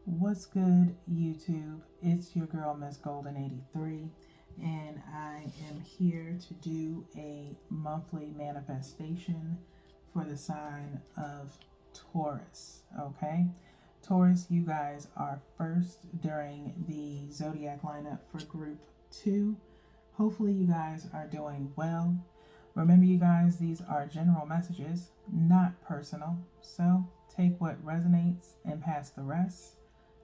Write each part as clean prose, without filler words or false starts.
What's good, YouTube? It's your girl, Miss Golden 83, and I am here to do a monthly manifestation for the sign of Taurus. Okay, Taurus, you guys are first during the zodiac lineup for group 2. Hopefully, you guys are doing well. Remember, you guys, these are general messages, not personal. So take what resonates and pass the rest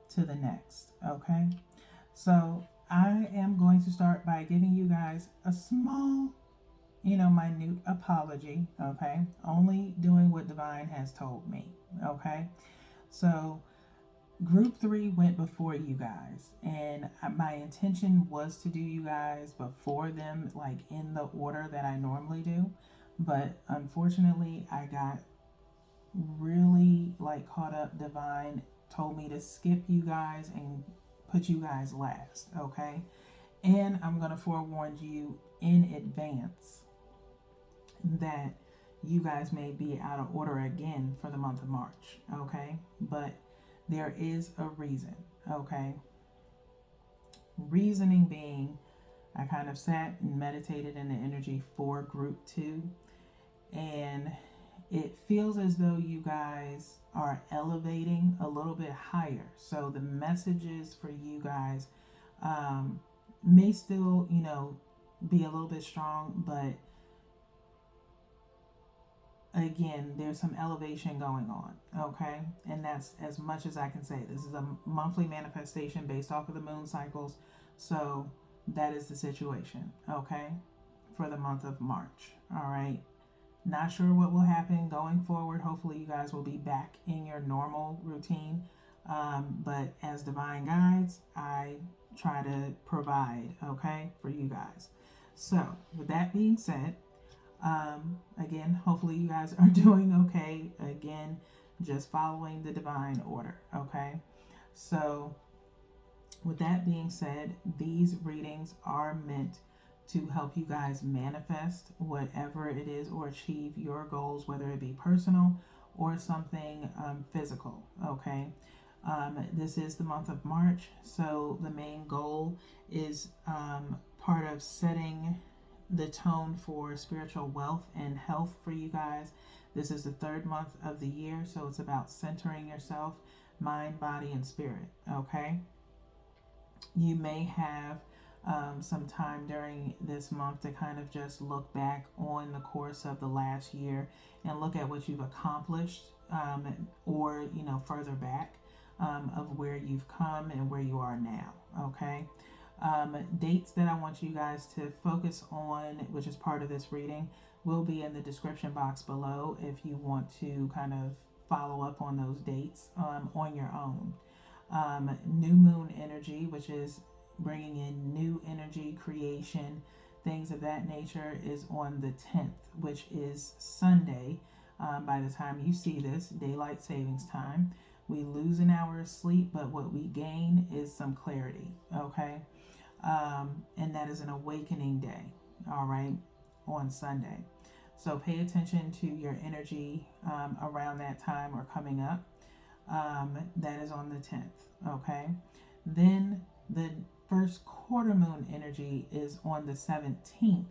to the next. Okay, so I am going to start by giving you guys a small, minute apology. Okay, only doing what divine has told me. Okay, so group 3 went before you guys, and my intention was to do you guys before them, like in the order that I normally do, but unfortunately I got really like caught up. Divine told me to skip you guys and put you guys last. Okay, and I'm gonna forewarn you in advance that you guys may be out of order again for the month of March. Okay, but there is a reason. Okay, reasoning being, I kind of sat and meditated in the energy for group 2, and it feels as though you guys are elevating a little bit higher. So the messages for you guys may still, be a little bit strong, but again, there's some elevation going on. Okay, and that's as much as I can say. This is a monthly manifestation based off of the moon cycles, so that is the situation. Okay, for the month of March. All right. Not sure what will happen going forward. Hopefully, you guys will be back in your normal routine. But as divine guides, I try to provide, okay, for you guys. So, with that being said, again, hopefully, you guys are doing okay. Again, just following the divine order, okay? So, with that being said, these readings are meant to help you guys manifest whatever it is or achieve your goals, whether it be personal or something physical. Okay, this is the month of March, so the main goal is part of setting the tone for spiritual wealth and health for you guys. This is the third month of the year, so it's about centering yourself, mind, body, and spirit. Okay, you may have some time during this month to kind of just look back on the course of the last year and look at what you've accomplished, or further back, of where you've come and where you are now. Okay, dates that I want you guys to focus on, which is part of this reading, will be in the description box below if you want to kind of follow up on those dates on your own. New moon energy, which is bringing in new energy, creation, things of that nature, is on the 10th, which is Sunday. By the time you see this, daylight savings time. We lose an hour of sleep, but what we gain is some clarity. Okay, and that is an awakening day. All right, on Sunday. So pay attention to your energy around that time or coming up. That is on the 10th. Okay, then the first quarter moon energy is on the 17th,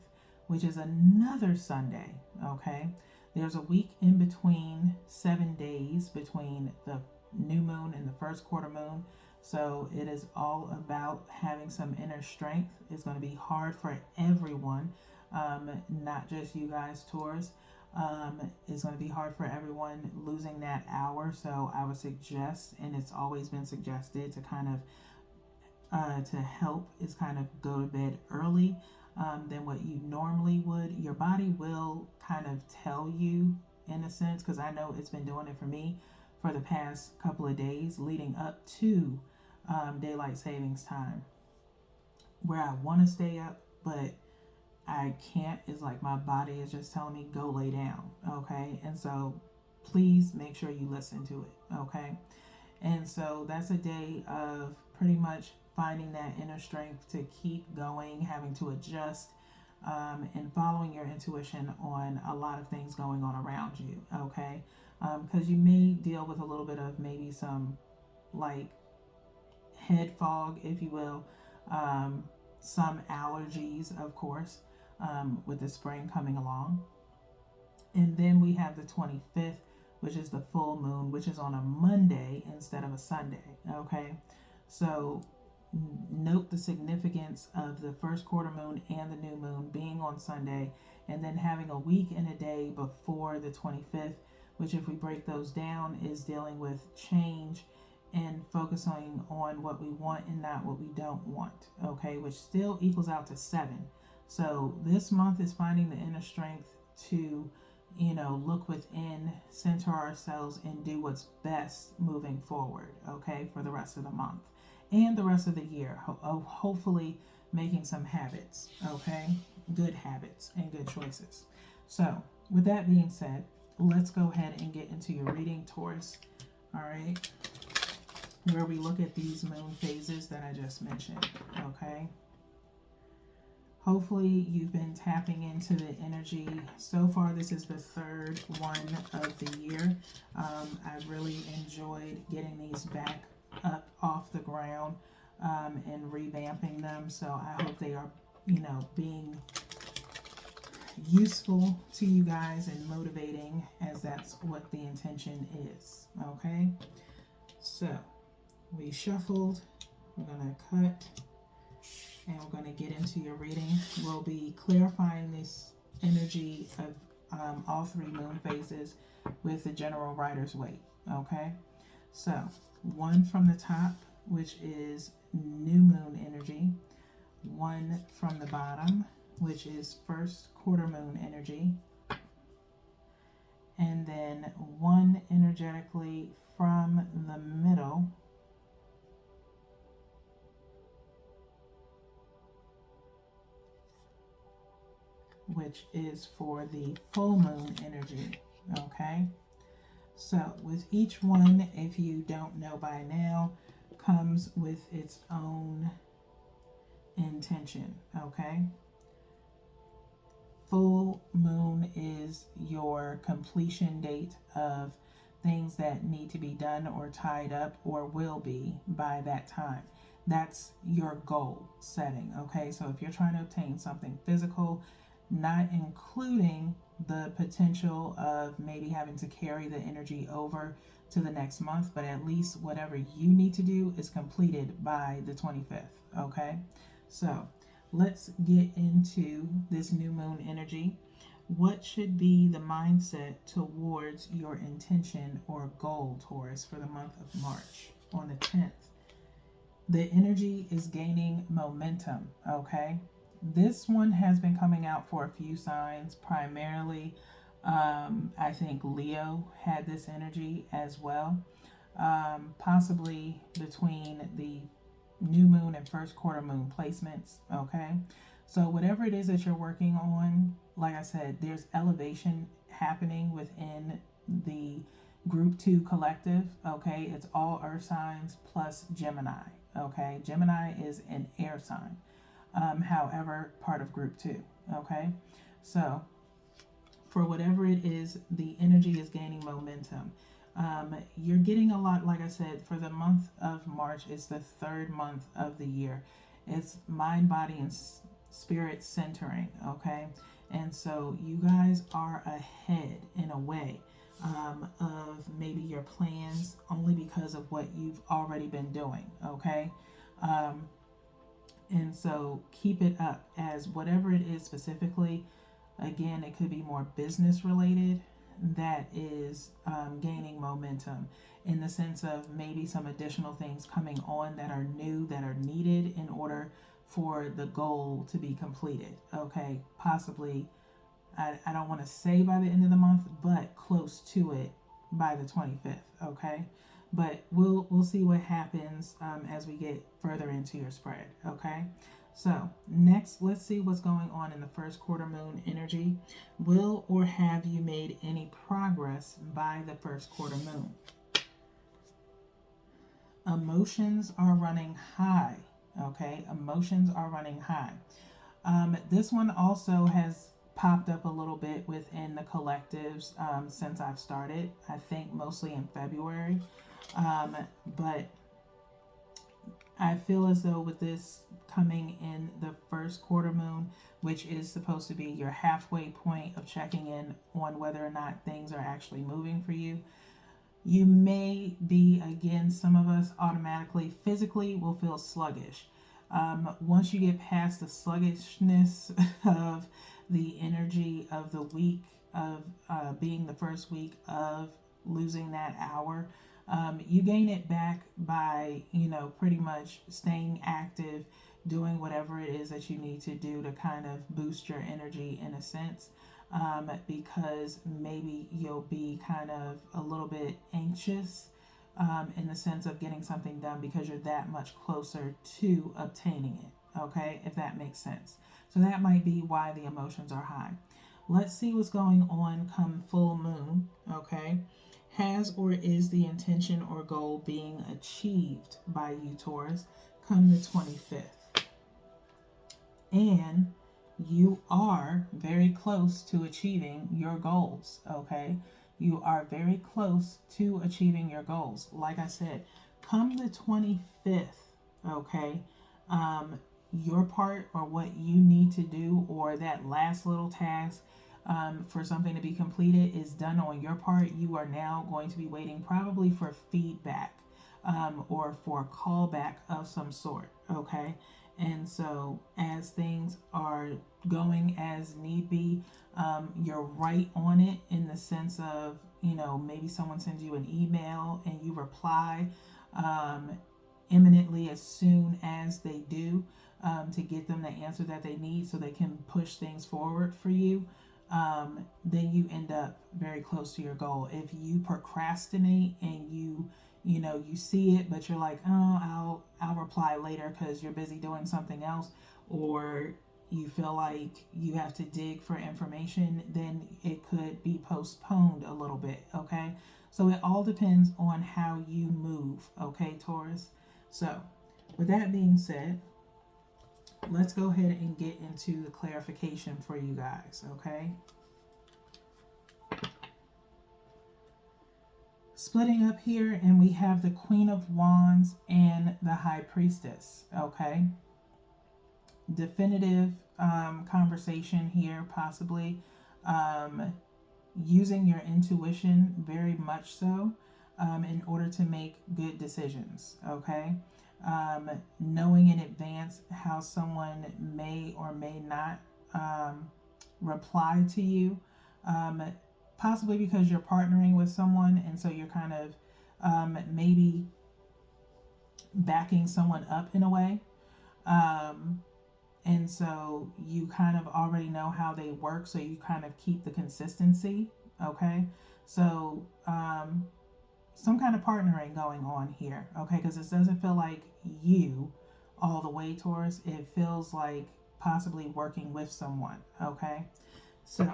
which is another Sunday. Okay, there's a week in between, 7 days between the new moon and the first quarter moon. So it is all about having some inner strength. It's going to be hard for everyone, not just you guys, Taurus. It's going to be hard for everyone losing that hour. So I would suggest, and it's always been suggested, to kind of to help is kind of go to bed early than what you normally would. Your body will kind of tell you, in a sense, because I know it's been doing it for me for the past couple of days leading up to daylight savings time, where I want to stay up, but I can't. Is like my body is just telling me go lay down. Okay, and so please make sure you listen to it. Okay, and so that's a day of pretty much finding that inner strength to keep going, having to adjust, and following your intuition on a lot of things going on around you. Okay, because you may deal with a little bit of maybe some like head fog, if you will, some allergies, of course, with the spring coming along. And then we have the 25th, which is the full moon, which is on a Monday instead of a Sunday. Okay. So note the significance of the first quarter moon and the new moon being on Sunday, and then having a week and a day before the 25th, which, if we break those down, is dealing with change and focusing on what we want and not what we don't want. Okay. Which still equals out to 7. So this month is finding the inner strength to, look within, center ourselves, and do what's best moving forward, okay, for the rest of the month and the rest of the year. Hopefully making some habits, okay, good habits and good choices. So with that being said, let's go ahead and get into your reading, Taurus. All right, where we look at these moon phases that I just mentioned, okay. Hopefully you've been tapping into the energy. So far, this is the third one of the year. I've really enjoyed getting these back up off the ground and revamping them. So I hope they are, being useful to you guys and motivating, as that's what the intention is. Okay. So we shuffled. We're going to cut. And we're going to get into your reading. We'll be clarifying this energy of all 3 moon phases with the general writer's weight. Okay, so 1 from the top, which is new moon energy. 1 from the bottom, which is first quarter moon energy. And then 1 energetically from the middle, which is for the full moon energy. Okay, so with each one, if you don't know by now, comes with its own intention. Okay, full moon is your completion date of things that need to be done or tied up or will be by that time. That's your goal setting. Okay, so if you're trying to obtain something physical, not including the potential of maybe having to carry the energy over to the next month, but at least whatever you need to do is completed by the 25th. Okay, so let's get into this new moon energy. What should be the mindset towards your intention or goal, Taurus, for the month of March on the 10th? The energy is gaining momentum. Okay, this one has been coming out for a few signs, primarily I think Leo had this energy as well, possibly between the new moon and first quarter moon placements. Okay, so whatever it is that you're working on, like I said, there's elevation happening within the group 2 collective. Okay, it's all earth signs plus Gemini. Okay, Gemini is an air sign. However, part of group 2. Okay, so for whatever it is, the energy is gaining momentum. You're getting a lot, like I said, for the month of March. It's the 3rd month of the year. It's mind, body, and spirit centering. Okay, and so you guys are ahead in a way of maybe your plans, only because of what you've already been doing. Okay. And so keep it up, as whatever it is specifically, again, it could be more business related, that is gaining momentum, in the sense of maybe some additional things coming on that are new, that are needed in order for the goal to be completed. Okay, possibly, I don't want to say by the end of the month, but close to it by the 25th. Okay, but we'll see what happens as we get further into your spread. Okay, so next, let's see what's going on in the first quarter moon energy. Will or have you made any progress by the first quarter moon? Emotions are running high. Okay, emotions are running high. This one also has popped up a little bit within the collectives since I've started. I think mostly in February. But I feel as though with this coming in the first quarter moon, which is supposed to be your halfway point of checking in on whether or not things are actually moving for you, you may be, again, some of us automatically physically will feel sluggish. Once you get past the sluggishness of the energy of the week, of being the first week of losing that hour, you gain it back by, pretty much staying active, doing whatever it is that you need to do to kind of boost your energy in a sense. Because maybe you'll be kind of a little bit anxious in the sense of getting something done because you're that much closer to obtaining it. Okay, if that makes sense. So that might be why the emotions are high. Let's see what's going on come full moon. Okay, has or is the intention or goal being achieved by you, Taurus, come the 25th? And you are very close to achieving your goals. Okay, you are very close to achieving your goals. Like I said, come the 25th, okay, your part or what you need to do, or that last little task for something to be completed, is done on your part. You are now going to be waiting probably for feedback or for a callback of some sort. Okay, and so as things are going as need be, you're right on it in the sense of, maybe someone sends you an email and you reply imminently as soon as they do, to get them the answer that they need so they can push things forward for you. Then you end up very close to your goal. If you procrastinate and you see it, but you're like, oh, I'll reply later because you're busy doing something else, or you feel like you have to dig for information, then it could be postponed a little bit. Okay, so it all depends on how you move. Okay, Taurus. So with that being said, let's go ahead and get into the clarification for you guys. Okay, splitting up here, and we have the Queen of Wands and the High Priestess. Okay, definitive conversation here, possibly using your intuition very much so, in order to make good decisions. Okay, knowing in advance how someone may or may not reply to you, possibly because you're partnering with someone, and so you're kind of maybe backing someone up in a way. And so you kind of already know how they work, so you kind of keep the consistency. Okay, so some kind of partnering going on here. Okay, because this doesn't feel like you all the way, Taurus. It feels like possibly working with someone. Okay, so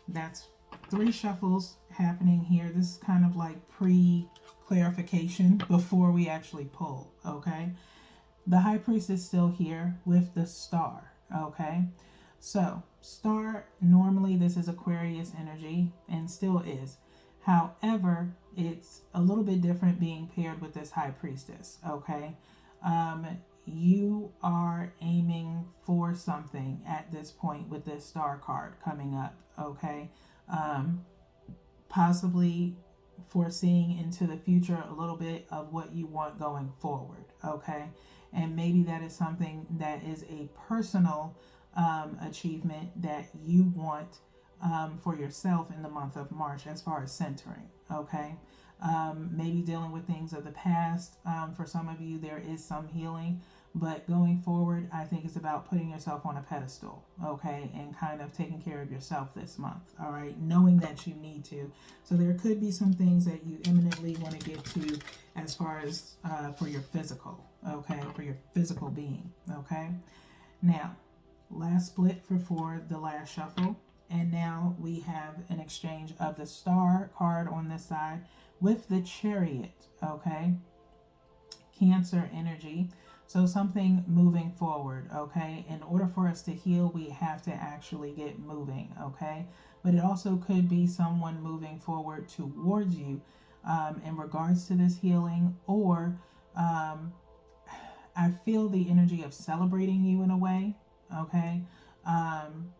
that's 3 shuffles happening here. This is kind of like clarification before we actually pull. Okay, the High Priest is still here with the Star. Okay, so Star, normally this is Aquarius energy and still is. However, it's a little bit different being paired with this High Priestess. Okay, you are aiming for something at this point with this Star card coming up. Okay, possibly foreseeing into the future a little bit of what you want going forward. Okay, and maybe that is something that is a personal achievement that you want for yourself in the month of March, as far as centering. Okay, maybe dealing with things of the past. For some of you, there is some healing, but going forward, I think it's about putting yourself on a pedestal. Okay, and kind of taking care of yourself this month. All right, knowing that you need to. So there could be some things that you imminently want to get to as far as for your physical. Okay, for your physical being. Okay, now last split for the last shuffle, and now we have an exchange of the Star card on this side with the Chariot. Okay, Cancer energy. So something moving forward. Okay, in order for us to heal, we have to actually get moving. Okay, but it also could be someone moving forward towards you, in regards to this healing, or um, I feel the energy of celebrating you in a way, okay? Um,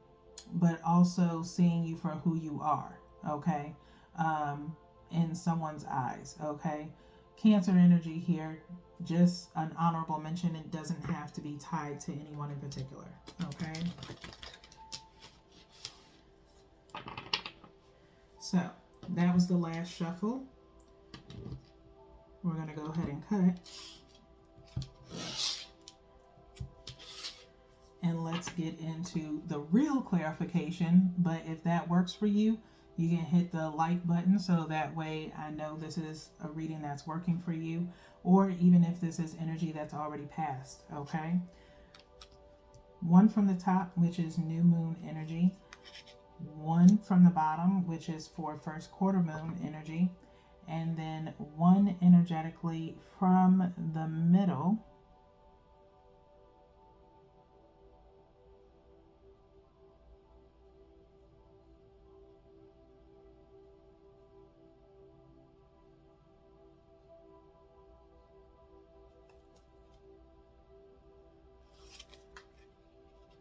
but also seeing you for who you are, okay? Um, in someone's eyes, okay? Cancer energy here, just an honorable mention. It doesn't have to be tied to anyone in particular, okay? So that was the last shuffle. We're going to go ahead and cut. And let's get into the real clarification. But if that works for you, you can hit the like button so that way I know this is a reading that's working for you, or even if this is energy that's already passed, okay? One from the top, which is new moon energy. One from the bottom, which is for first quarter moon energy. And then one energetically from the middle,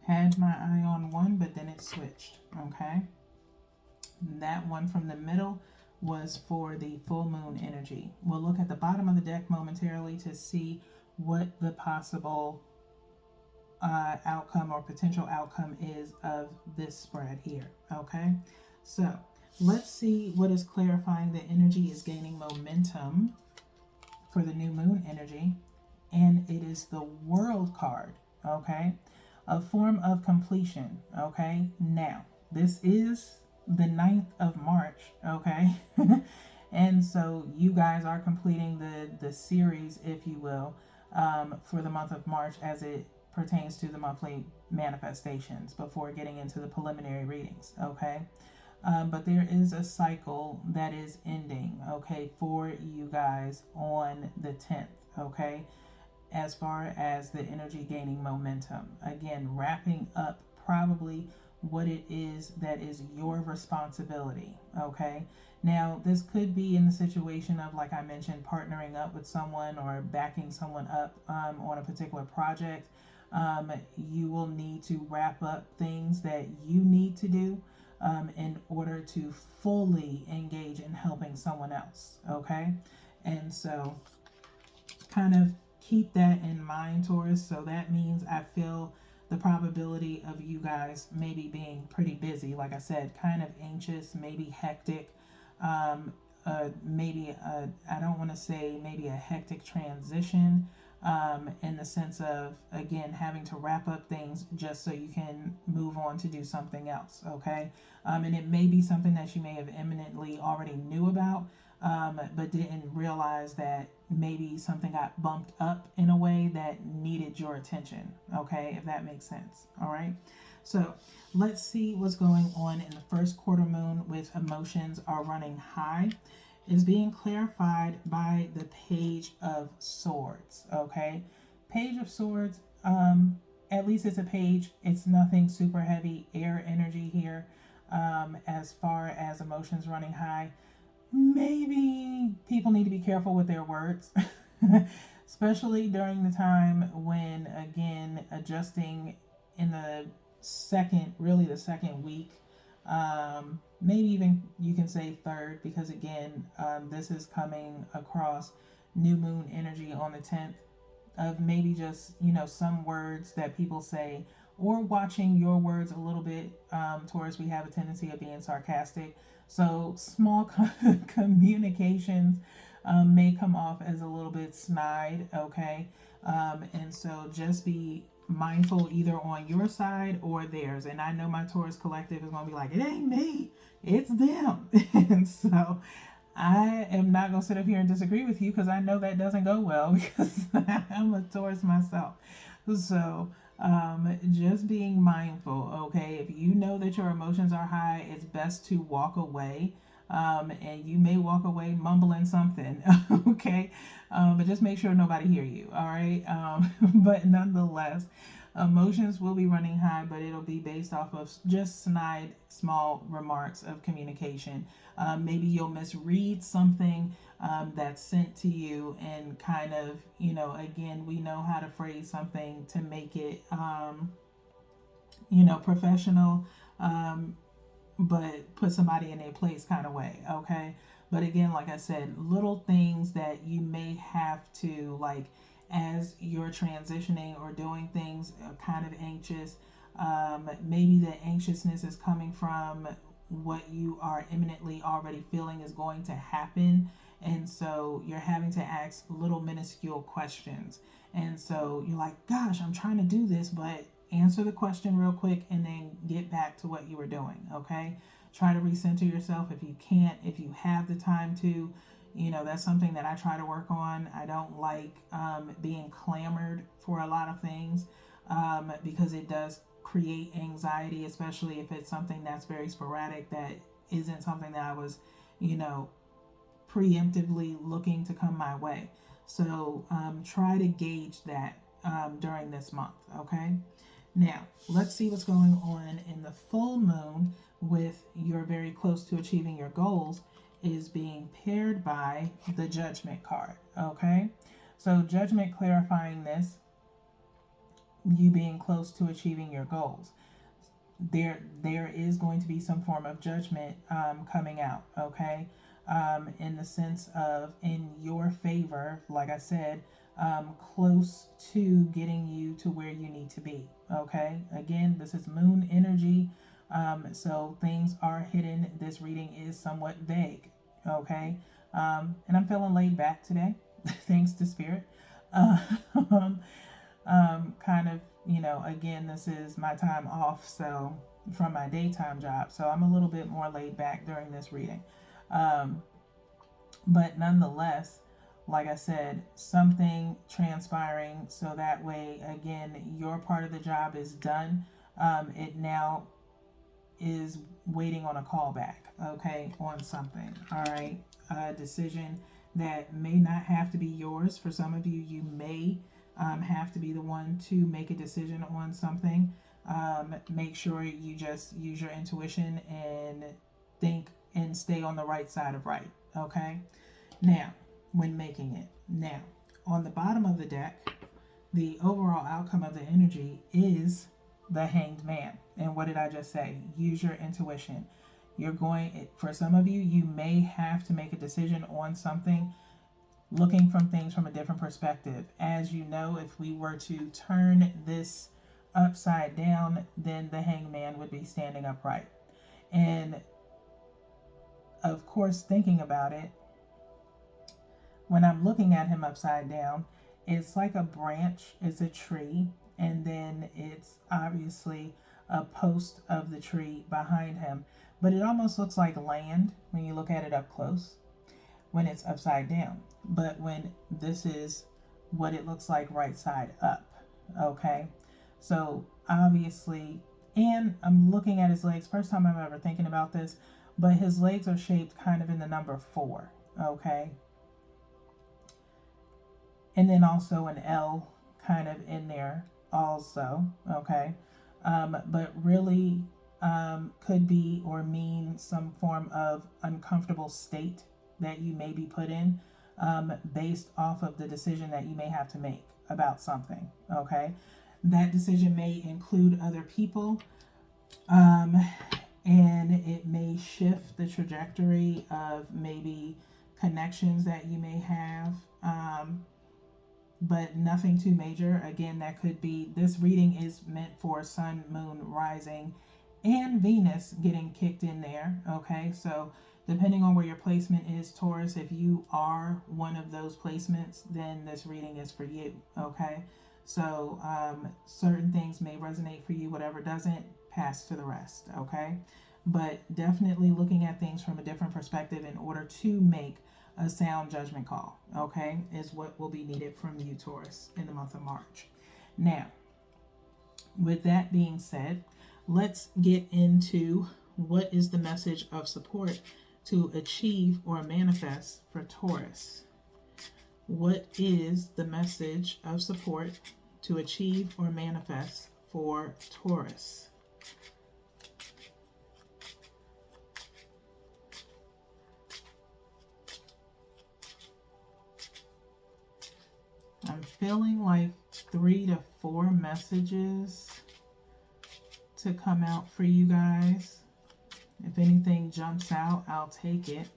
had my eye on one, but then it switched, okay? That one from the middle was for the full moon energy. We'll look at the bottom of the deck momentarily to see what the possible outcome or potential outcome is of this spread here, okay? So let's see what is clarifying. The energy is gaining momentum for the new moon energy, and it is the World card, okay? A form of completion, okay? Now, this is the 9th of March, okay? And so you guys are completing the series, if you will, for the month of March as it pertains to the monthly manifestations before getting into the preliminary readings, okay? But there is a cycle that is ending, okay, for you guys on the 10th, okay, as far as the energy gaining momentum. Again, wrapping up probably what it is that is your responsibility, okay? Now, this could be in the situation of, like I mentioned, partnering up with someone or backing someone up on a particular project. You will need to wrap up things that you need to do in order to fully engage in helping someone else, okay? And so kind of keep that in mind, Taurus. So that means I feel the probability of you guys maybe being pretty busy, like I said, kind of anxious, maybe hectic, maybe I don't want to say maybe a hectic transition, in the sense of, again, having to wrap up things just so you can move on to do something else, okay? And it may be something that you may have eminently already knew about, but didn't realize that maybe something got bumped up in a way that needed your attention, okay, if that makes sense. All right, so let's see what's going on in the first quarter moon with emotions are running high. Is being clarified by the Page of Swords, okay? Page of Swords, at least it's a page. It's nothing super heavy, air energy here. As far as emotions running high, maybe people need to be careful with their words, especially during the time when, again, adjusting in the the second week, maybe even you can say third, because again, this is coming across new moon energy on the 10th, of maybe just, some words that people say, or watching your words a little bit. Taurus, we have a tendency of being sarcastic. So small communications may come off as a little bit snide, okay? And so just be mindful either on your side or theirs. And I know my Taurus collective is going to be like, it ain't me, it's them. And so I am not going to sit up here and disagree with you, because I know that doesn't go well, because I'm a Taurus myself. So just being mindful, okay? If you know that your emotions are high, it's best to walk away. And you may walk away mumbling something, okay? But just make sure nobody hear you, all right? But nonetheless, Emotions will be running high, but it'll be based off of just snide, small remarks of communication. Maybe you'll misread something that's sent to you, and kind of, again, we know how to phrase something to make it, professional, but put somebody in their place kind of way, okay? But again, like I said, little things that you may have to, like, as you're transitioning or doing things kind of anxious, maybe the anxiousness is coming from what you are imminently already feeling is going to happen. And so you're having to ask little minuscule questions. And so you're like, gosh, I'm trying to do this, but answer the question real quick and then get back to what you were doing, okay? Try to recenter yourself if you can't, if you have the time to. That's something that I try to work on. I don't like being clamored for a lot of things, because it does create anxiety, especially if it's something that's very sporadic, that isn't something that I was, preemptively looking to come my way. So try to gauge that during this month, okay? Now, let's see what's going on in the full moon with you're very close to achieving your goals is being paired by the Judgment card, okay? So Judgment clarifying this, you being close to achieving your goals. There is going to be some form of judgment coming out, okay? In the sense of in your favor, like I said, close to getting you to where you need to be, okay? Again, this is moon energy, so things are hidden. This reading is somewhat vague, okay? And I'm feeling laid back today, thanks to Spirit. Kind of, again, this is my time off, so from my daytime job, so I'm a little bit more laid back during this reading. But nonetheless, like I said, something transpiring so that way, again, your part of the job is done. It now is waiting on a callback, okay, on something, all right? A decision that may not have to be yours. For some of you, you may have to be the one to make a decision on something. Make sure you just use your intuition and think and stay on the right side of right, okay? Now, when making it. Now, on the bottom of the deck, the overall outcome of the energy is the Hanged Man. And what did I just say? Use your intuition. For some of you, you may have to make a decision on something, looking from things from a different perspective. As you know, if we were to turn this upside down, then the Hanged Man would be standing upright. And of course, thinking about it, when I'm looking at him upside down, it's like a branch, it's a tree, and then it's obviously a post of the tree behind him. But it almost looks like land when you look at it up close, when it's upside down. But when this is what it looks like right side up, okay? So obviously, and I'm looking at his legs, first time I'm ever thinking about this, but his legs are shaped kind of in the number 4, okay? And then also an L kind of in there also, okay? But really could be or mean some form of uncomfortable state that you may be put in, based off of the decision that you may have to make about something, okay? That decision may include other people, and it may shift the trajectory of maybe connections that you may have, but nothing too major. Again, that could be, this reading is meant for Sun, Moon, Rising, and Venus getting kicked in there, okay? So depending on where your placement is, Taurus, if you are one of those placements, then this reading is for you, okay? So certain things may resonate for you, whatever doesn't, pass to the rest, okay? But definitely looking at things from a different perspective in order to make a sound judgment call, okay, is what will be needed from you, Taurus, in the month of March. Now, with that being said, let's get into what is the message of support to achieve or manifest for Taurus. What is the message of support to achieve or manifest for Taurus. I'm feeling like 3 to 4 messages to come out for you guys. If anything jumps out, I'll take it.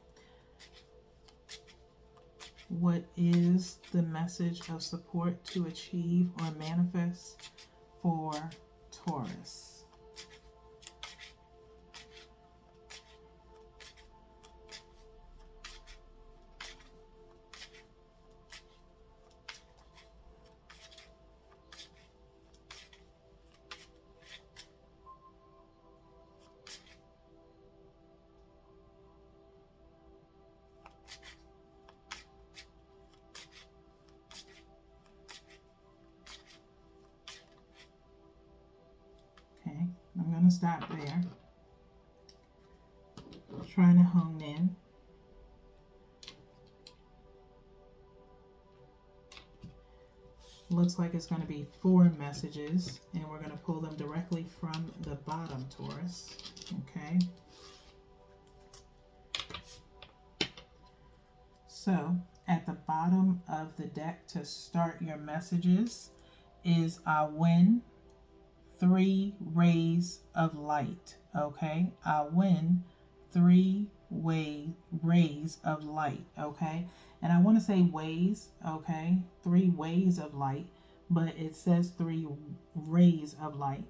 What is the message of support to achieve or manifest for Taurus? Okay, I'm going to stop there. Trying to hone in. Looks like it's going to be 4 messages, and we're going to pull them directly from the bottom, Taurus. Okay. So, at the bottom of the deck to start your messages is I win 3 rays of light. Okay. I win 3 rays of light. Okay. And I want to say ways, okay, 3 ways of light, but it says 3 rays of light.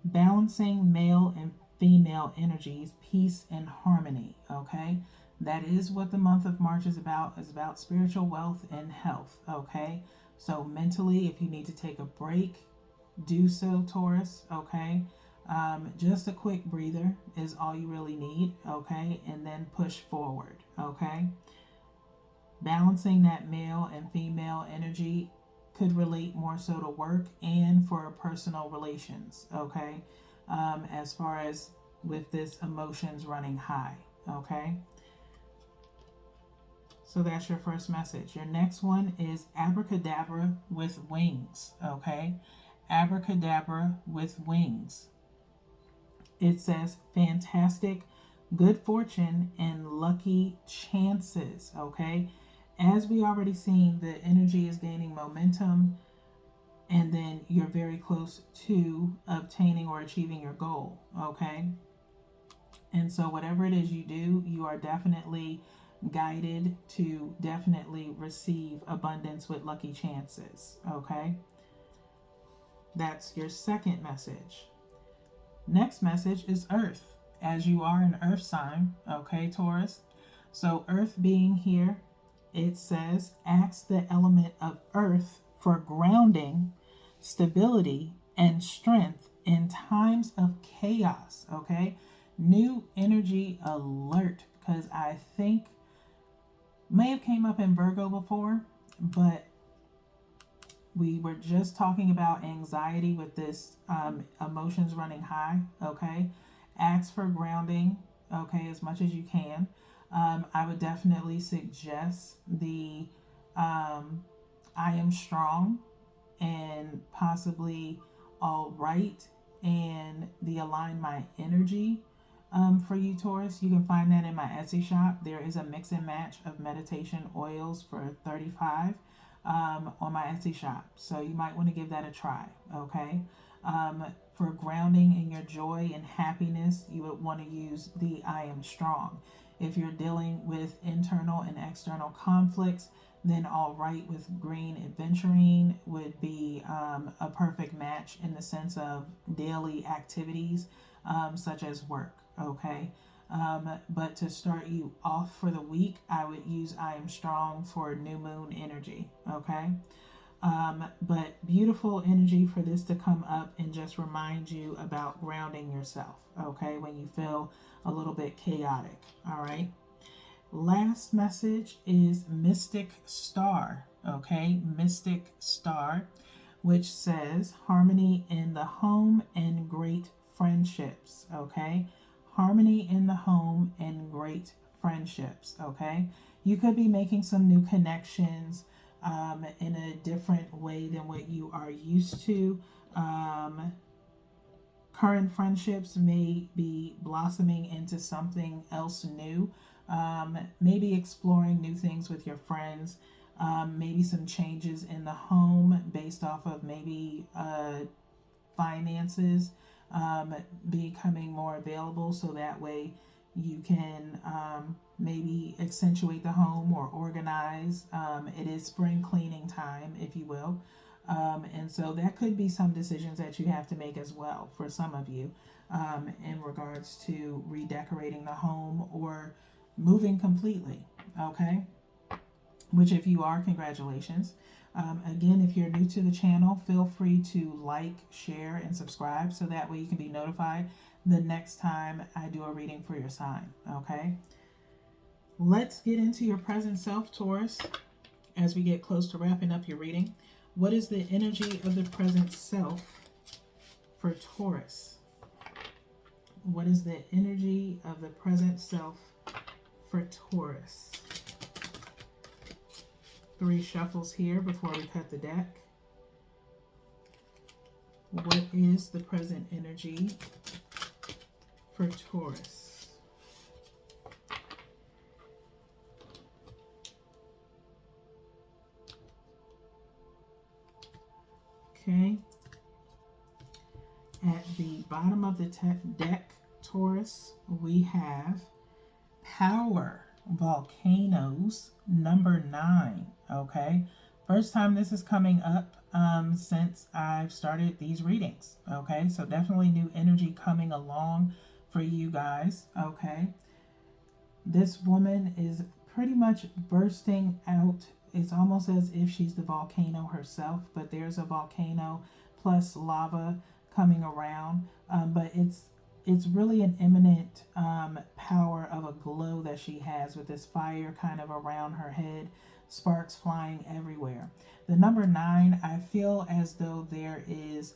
Balancing male and female energies, peace and harmony, okay? That is what the month of March is about spiritual wealth and health, okay? So mentally, if you need to take a break, do so, Taurus, okay? Just a quick breather is all you really need, okay? And then push forward, okay? Balancing that male and female energy could relate more so to work and for personal relations, okay? As far as with this emotions running high, okay? So that's your first message. Your next one is abracadabra with wings, okay? Abracadabra with wings. It says fantastic, good fortune, and lucky chances, okay? As we already seen, the energy is gaining momentum, and then you're very close to obtaining or achieving your goal, okay? And so whatever it is you do, you are definitely guided to definitely receive abundance with lucky chances, okay? That's your second message. Next message is Earth, as you are an Earth sign, okay, Taurus? So Earth being here, it says, ask the element of Earth for grounding, stability, and strength in times of chaos, okay? New energy alert, because I think may have came up in Virgo before, but we were just talking about anxiety with this emotions running high, okay? Ask for grounding, okay, as much as you can. I would definitely suggest the I am strong and possibly all right and the align my energy for you, Taurus. You can find that in my Etsy shop. There is a mix and match of meditation oils for $35 on my Etsy shop. So you might want to give that a try, okay? For grounding in your joy and happiness, you would want to use the I am strong. If you're dealing with internal and external conflicts, then all right with green adventuring would be a perfect match in the sense of daily activities such as work, okay? But to start you off for the week, I would use I am strong for new moon energy, okay? But beautiful energy for this to come up and just remind you about grounding yourself, okay, when you feel a little bit chaotic, all right? Last message is Mystic Star, okay? Mystic Star, which says harmony in the home and great friendships, okay? Harmony in the home and great friendships, okay? You could be making some new connections, in a different way than what you are used to. Current friendships may be blossoming into something else new. Maybe exploring new things with your friends. Maybe some changes in the home based off of maybe finances becoming more available, so that way you can maybe accentuate the home or organize. It is spring cleaning time, if you will. And so that could be some decisions that you have to make as well for some of you in regards to redecorating the home or moving completely. Okay, which if you are, congratulations. Again, if you're new to the channel, feel free to like, share, and subscribe so that way you can be notified the next time I do a reading for your sign. Okay, let's get into your present self, Taurus, as we get close to wrapping up your reading. What is the energy of the present self for Taurus? What is the energy of the present self for Taurus? 3 shuffles here before we cut the deck. What is the present energy for Taurus? Okay. At the bottom of the deck, Taurus, we have Power Volcanoes, number 9. Okay. First time this is coming up since I've started these readings. Okay. So definitely new energy coming along for you guys. Okay. This woman is pretty much bursting out. It's almost as if she's the volcano herself, but there's a volcano plus lava coming around. But it's really an imminent power of a glow that she has with this fire kind of around her head, sparks flying everywhere. The number 9, I feel as though there is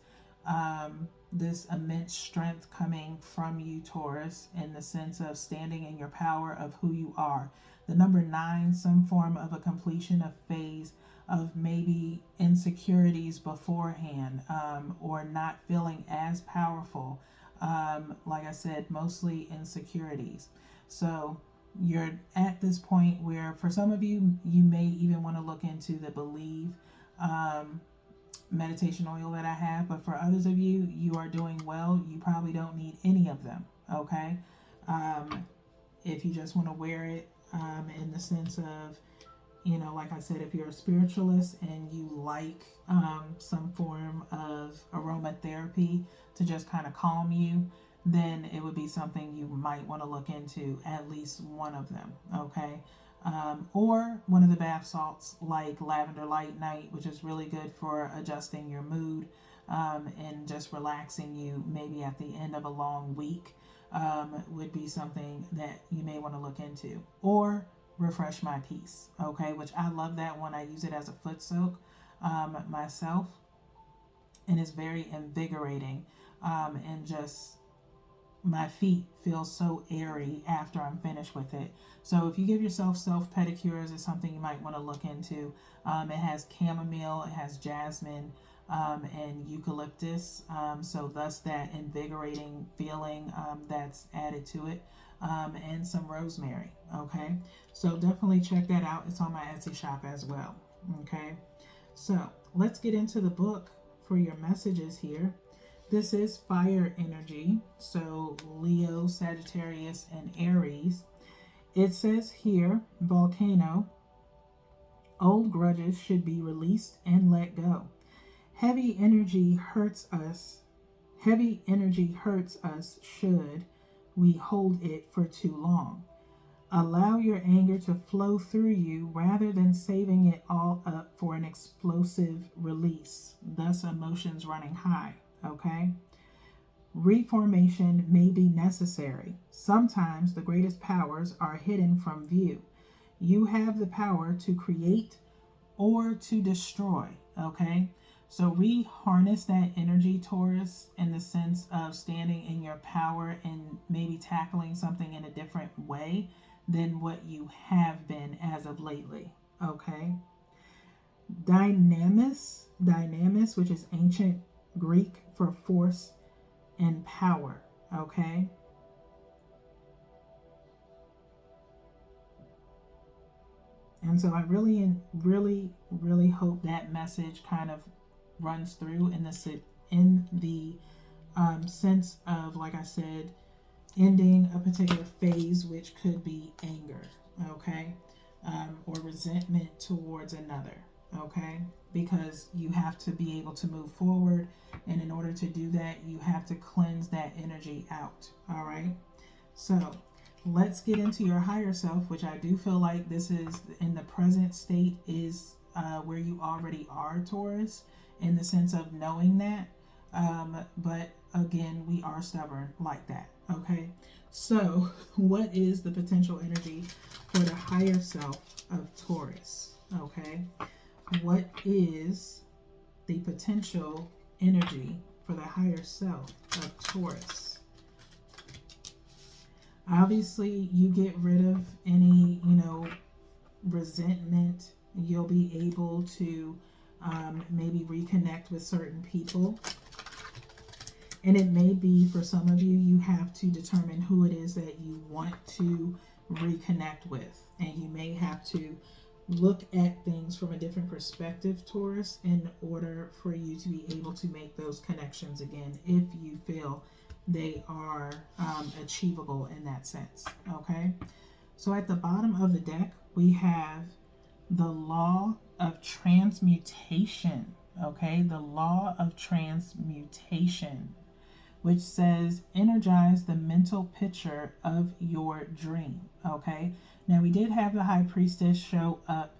this immense strength coming from you, Taurus, in the sense of standing in your power of who you are. The number 9, some form of a completion of phase of maybe insecurities beforehand, or not feeling as powerful. Like I said, mostly insecurities. So you're at this point where for some of you, you may even want to look into the Believe meditation oil that I have, but for others of you, you are doing well. You probably don't need any of them. Okay. If you just want to wear it in the sense of, like I said, if you're a spiritualist and you like some form of aromatherapy to just kind of calm you, then it would be something you might want to look into, at least one of them. Okay. Or one of the bath salts like Lavender Light Night, which is really good for adjusting your mood and just relaxing you maybe at the end of a long week, would be something that you may want to look into. Or Refresh My Peace, okay, which I love that one. I use it as a foot soak myself, and it's very invigorating, and just my feet feel so airy after I'm finished with it. So if you give yourself self pedicures, it's something you might want to look into. It has chamomile, it has jasmine, and eucalyptus, so thus that invigorating feeling that's added to it, and some rosemary. Okay, so definitely check that out. It's on my Etsy shop as well. Okay, so let's get into the book for your messages here. This is fire energy, so Leo, Sagittarius, and Aries. It says here, volcano, old grudges should be released and let go. Heavy energy hurts us. Heavy energy hurts us should we hold it for too long. Allow your anger to flow through you rather than saving it all up for an explosive release, thus emotions running high. Okay? Reformation may be necessary. Sometimes the greatest powers are hidden from view. You have the power to create or to destroy. Okay? So harness that energy, Taurus, in the sense of standing in your power and maybe tackling something in a different way than what you have been as of lately. Okay? Dynamis, which is ancient Greek for force and power. Okay. And so I really hope that message kind of runs through in the sense of, like I said, ending a particular phase, which could be anger, okay, or resentment towards another, okay, because you have to be able to move forward, and in order to do that, you have to cleanse that energy out. All right, so let's get into your higher self, which I do feel like this is in the present state is where you already are, Taurus, in the sense of knowing that. But again, we are stubborn like that. Okay. So, what is the potential energy for the higher self of Taurus? Okay. What is the potential energy for the higher self of Taurus? Obviously, you get rid of any, resentment. You'll be able to maybe reconnect with certain people. And it may be for some of you, you have to determine who it is that you want to reconnect with. And you may have to look at things from a different perspective, Taurus, in order for you to be able to make those connections again if you feel they are achievable in that sense. Okay. So at the bottom of the deck, we have the law of transmutation. Okay. The law of transmutation, which says energize the mental picture of your dream. Okay. Now, we did have the High Priestess show up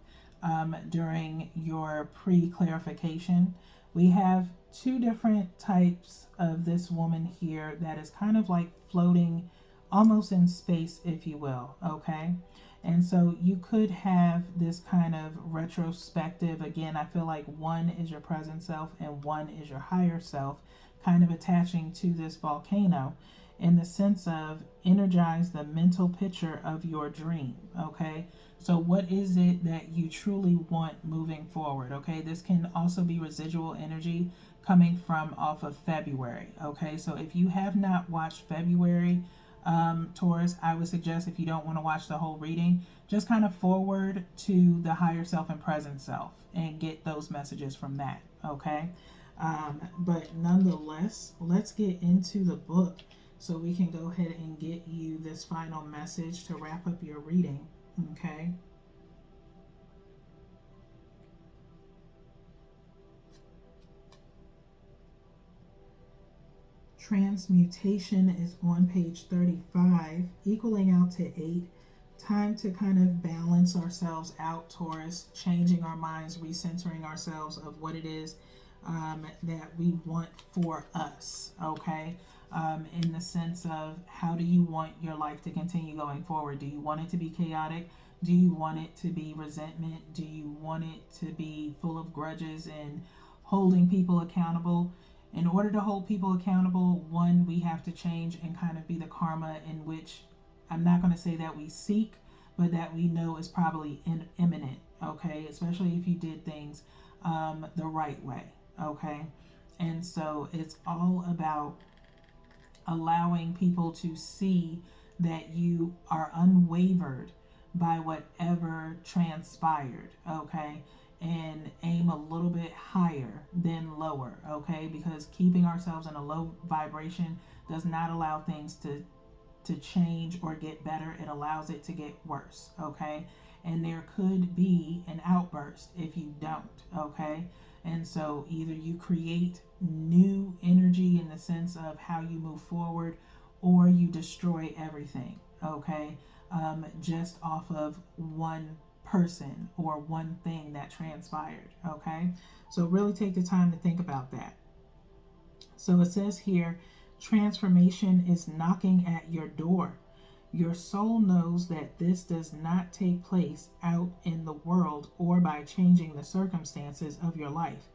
during your pre-clarification. We have two different types of this woman here that is kind of like floating almost in space, if you will. Okay. And so you could have this kind of retrospective. Again, I feel like one is your present self and one is your higher self, kind of attaching to this volcano in the sense of energize the mental picture of your dream. Okay. So what is it that you truly want moving forward? Okay. This can also be residual energy coming from off of February. Okay. So if you have not watched February, Taurus, I would suggest, if you don't want to watch the whole reading, just kind of forward to the higher self and present self and get those messages from that. Okay. But nonetheless, let's get into the book so we can go ahead and get you this final message to wrap up your reading. Okay. Transmutation is on page 35, equaling out to 8. Time to kind of balance ourselves out, Taurus, changing our minds, recentering ourselves of what it is that we want for us, okay? In the sense of, how do you want your life to continue going forward? Do you want it to be chaotic? Do you want it to be resentment? Do you want it to be full of grudges and holding people accountable? In order to hold people accountable, one, we have to change and kind of be the karma in which, I'm not going to say that we seek, but that we know is probably imminent, okay? Especially if you did things the right way, okay? And so it's all about allowing people to see that you are unwavered by whatever transpired, okay? And aim a little bit higher than lower, okay? Because keeping ourselves in a low vibration does not allow things to change or get better. It allows it to get worse, okay? And there could be an outburst if you don't, okay? And so either you create new energy in the sense of how you move forward, or you destroy everything, okay? Just off of one person or one thing that transpired, okay? So really take the time to think about that. So it says here, transformation is knocking at your door. Your soul knows that this does not take place out in the world or by changing the circumstances of your life,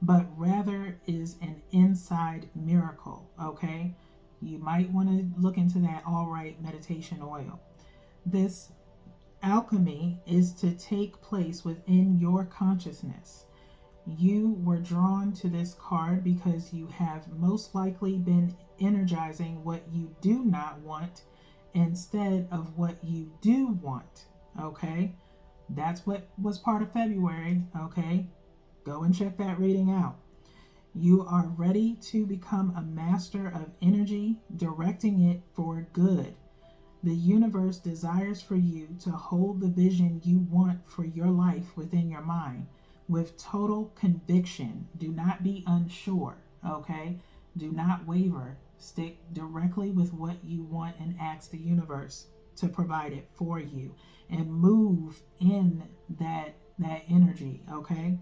but rather is an inside miracle, okay? You might want to look into that All Right meditation oil. This alchemy is to take place within your consciousness. You were drawn to this card because you have most likely been energizing what you do not want instead of what you do want. Okay? That's what was part of February. Okay? Go and check that reading out. You are ready to become a master of energy, directing it for good. The universe desires for you to hold the vision you want for your life within your mind with total conviction. Do not be unsure, okay? Do not waver. Stick directly with what you want and ask the universe to provide it for you and move in that energy, okay?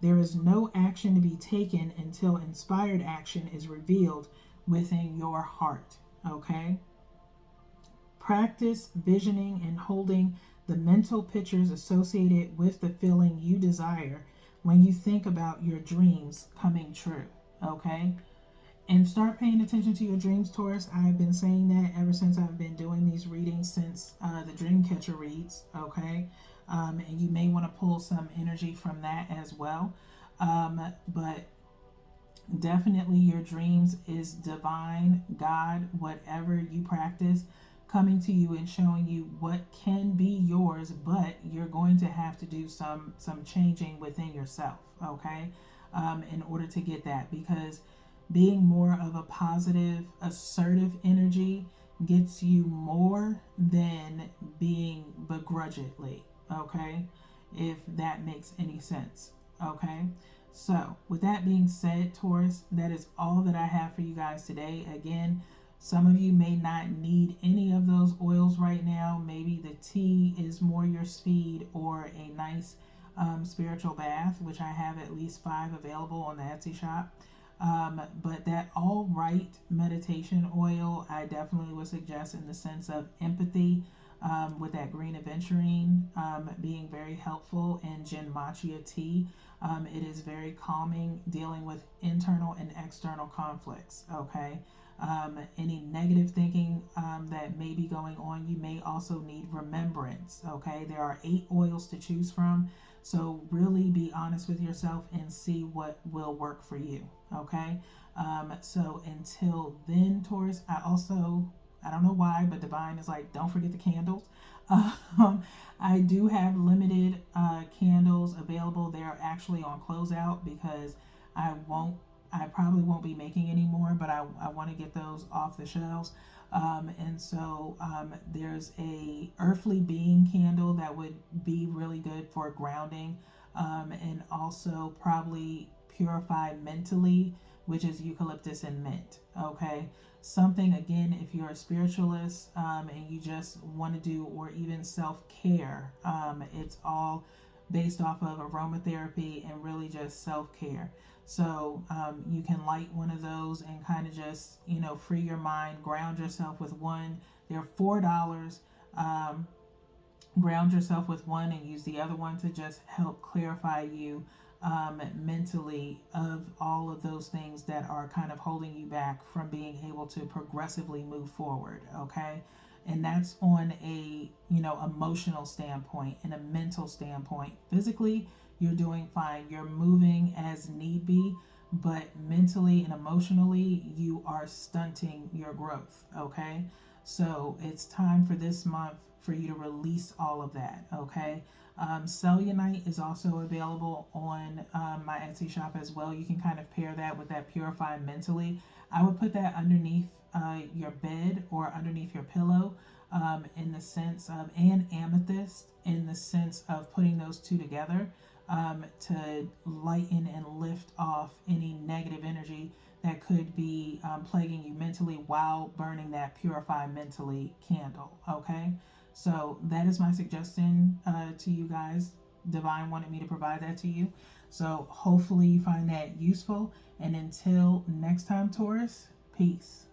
There is no action to be taken until inspired action is revealed within your heart, okay? Practice visioning and holding the mental pictures associated with the feeling you desire when you think about your dreams coming true. Okay? And start paying attention to your dreams, Taurus. I've been saying that ever since I've been doing these readings since the Dream Catcher reads. Okay? And you may want to pull some energy from that as well. But definitely your dreams is divine, God, whatever you practice, coming to you and showing you what can be yours, but you're going to have to do some changing within yourself, okay, in order to get that, because being more of a positive, assertive energy gets you more than being begrudgingly, okay, if that makes any sense, okay. So, with that being said, Taurus, that is all that I have for you guys today. Again, some of you may not need any of those oils right now. Maybe the tea is more your speed, or a nice spiritual bath, which I have at least 5 available on the Etsy shop. But that all right meditation oil, I definitely would suggest in the sense of empathy, with that green aventurine being very helpful, and Genmaicha tea. It is very calming, dealing with internal and external conflicts. Okay. Any negative thinking that may be going on, you may also need remembrance. Okay. There are 8 oils to choose from. So really be honest with yourself and see what will work for you. Okay. So until then, Taurus, I don't know why, but Divine is like, don't forget the candles. I do have limited candles available. They're actually on closeout because I probably won't be making any more, but I want to get those off the shelves. And so there's a earthly being candle that would be really good for grounding, and also probably purify mentally, which is eucalyptus and mint. Okay. Something, again, if you're a spiritualist and you just want to do, or even self-care, it's all based off of aromatherapy and really just self-care. So you can light one of those and kind of just, free your mind, ground yourself with one. They're $4. Ground yourself with one and use the other one to just help clarify you mentally of all of those things that are kind of holding you back from being able to progressively move forward. Okay. And that's on a emotional standpoint and a mental standpoint. Physically, you're doing fine, you're moving as need be, but mentally and emotionally you are stunting your growth. Okay. So it's time for this month for you to release all of that. Okay. Cellulite is also available on my Etsy shop as well. You can kind of pair that with that Purify Mentally. I would put that underneath your bed or underneath your pillow, in the sense of, and amethyst, in the sense of putting those two together to lighten and lift off any negative energy that could be plaguing you mentally while burning that Purify Mentally candle. Okay. So that is my suggestion to you guys. Divine wanted me to provide that to you. So hopefully you find that useful. And until next time, Taurus, peace.